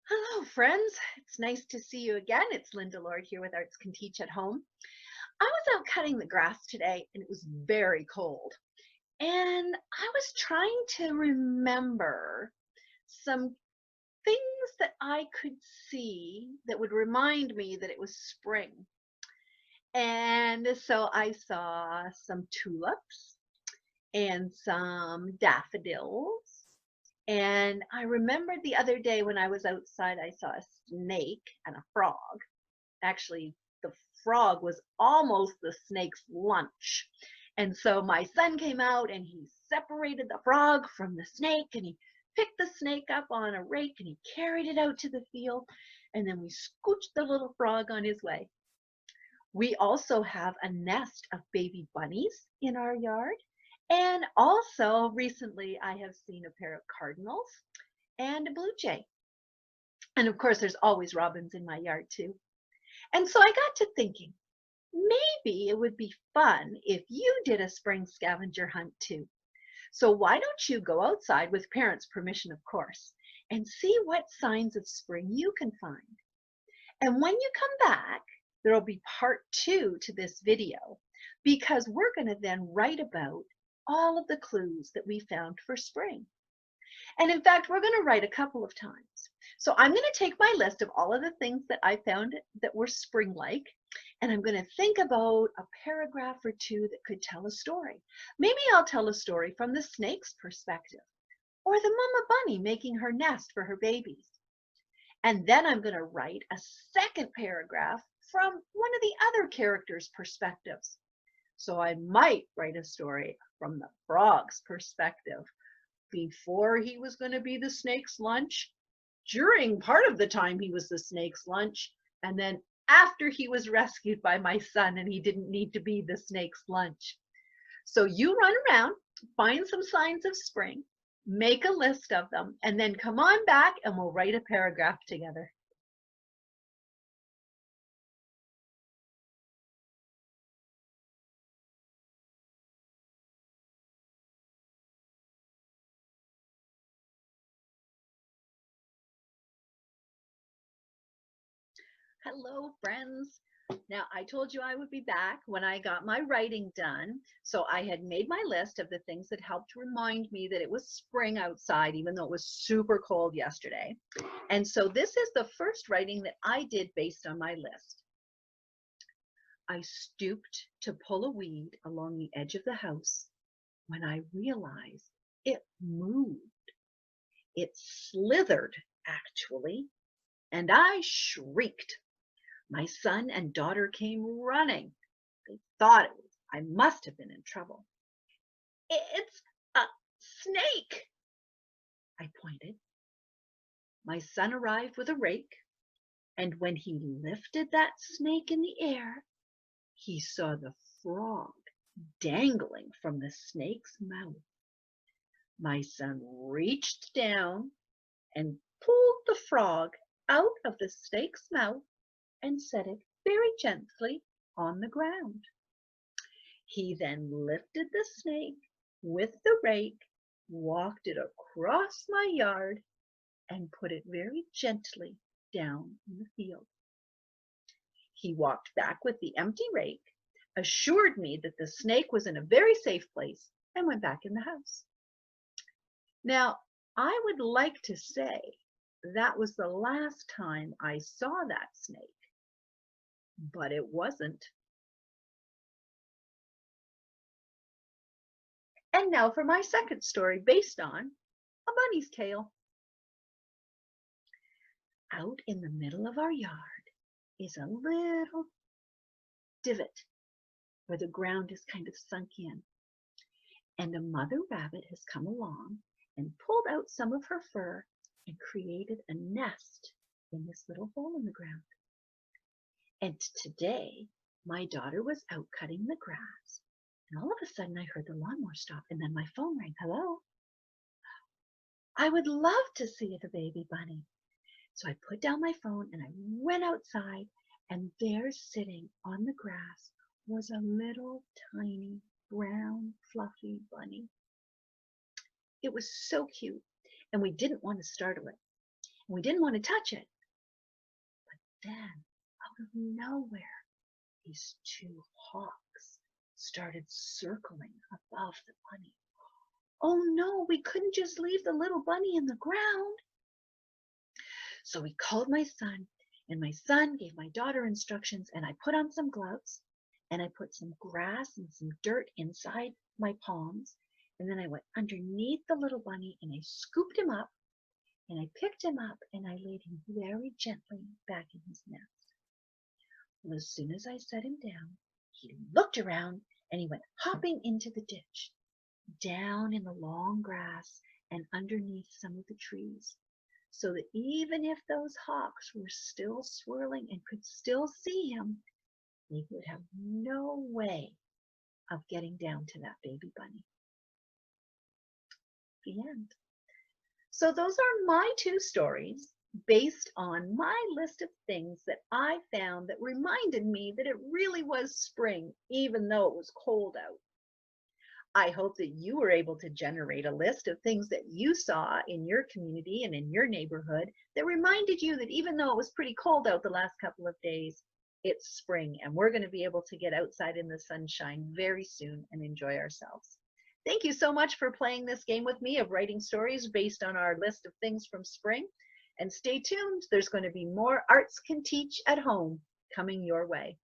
Hello, friends. It's nice to see you again. It's Linda Lord here with Arts Can Teach at Home. I was out cutting the grass today and it was very cold. And I was trying to remember some things that I could see that would remind me that it was spring. And so I saw some tulips and some daffodils. And I remembered the other day when I was outside, I saw a snake and a frog. Actually, the frog was almost the snake's lunch. And so my son came out and he separated the frog from the snake and he picked the snake up on a rake and he carried it out to the field. And then we scooched the little frog on his way. We also have a nest of baby bunnies in our yard. And also recently I have seen a pair of cardinals and a blue jay. And of course, there's always robins in my yard too. And so I got to thinking, maybe it would be fun if you did a spring scavenger hunt too. So why don't you go outside with parents' permission, of course, and see what signs of spring you can find. And when you come back, there'll be part 2 to this video because we're going to then write about all of the clues that we found for spring. And in fact, we're going to write a couple of times. So I'm going to take my list of all of the things that I found that were spring-like, and I'm going to think about a paragraph or two that could tell a story. Maybe I'll tell a story from the snake's perspective, or the mama bunny making her nest for her babies. And then I'm going to write a second paragraph from one of the other characters' perspectives. So I might write a story from the frog's perspective, before he was going to be the snake's lunch, during part of the time he was the snake's lunch, and then after he was rescued by my son and he didn't need to be the snake's lunch. So you run around, find some signs of spring, make a list of them, and then come on back and we'll write a paragraph together. Hello, friends. Now, I told you I would be back when I got my writing done. So I had made my list of the things that helped remind me that it was spring outside, even though it was super cold yesterday. And so this is the first writing that I did based on my list. I stooped to pull a weed along the edge of the house when I realized it moved. It slithered, actually, and I shrieked. My son and daughter came running. They thought I must have been in trouble. It's a snake, I pointed. My son arrived with a rake, and when he lifted that snake in the air, he saw the frog dangling from the snake's mouth. My son reached down and pulled the frog out of the snake's mouth and set it very gently on the ground. He then lifted the snake with the rake, walked it across my yard, and put it very gently down in the field. He walked back with the empty rake, assured me that the snake was in a very safe place, and went back in the house. Now, I would like to say that was the last time I saw that snake, but it wasn't. And now for my second story based on a bunny's tale. Out in the middle of our yard is a little divot where the ground is kind of sunk in. And a mother rabbit has come along and pulled out some of her fur and created a nest in this little hole in the ground. And today, my daughter was out cutting the grass, and all of a sudden I heard the lawnmower stop, and then my phone rang. Hello? I would love to see the baby bunny. So I put down my phone and I went outside, and there sitting on the grass was a little tiny brown fluffy bunny. It was so cute, and we didn't want to startle it. We didn't want to touch it. Then, out of nowhere, these two hawks started circling above the bunny. Oh no, we couldn't just leave the little bunny in the ground. So we called my son, and my son gave my daughter instructions, and I put on some gloves, and I put some grass and some dirt inside my palms, and then I went underneath the little bunny, and I scooped him up, and I picked him up, and I laid him very gently back in his nest. Well, as soon as I set him down, he looked around, and he went hopping into the ditch, down in the long grass and underneath some of the trees, so that even if those hawks were still swirling and could still see him, they would have no way of getting down to that baby bunny. The end. So those are my two stories based on my list of things that I found that reminded me that it really was spring, even though it was cold out. I hope that you were able to generate a list of things that you saw in your community and in your neighborhood that reminded you that even though it was pretty cold out the last couple of days, it's spring and we're going to be able to get outside in the sunshine very soon and enjoy ourselves. Thank you so much for playing this game with me of writing stories based on our list of things from spring. And stay tuned, there's going to be more Arts Can Teach at Home coming your way.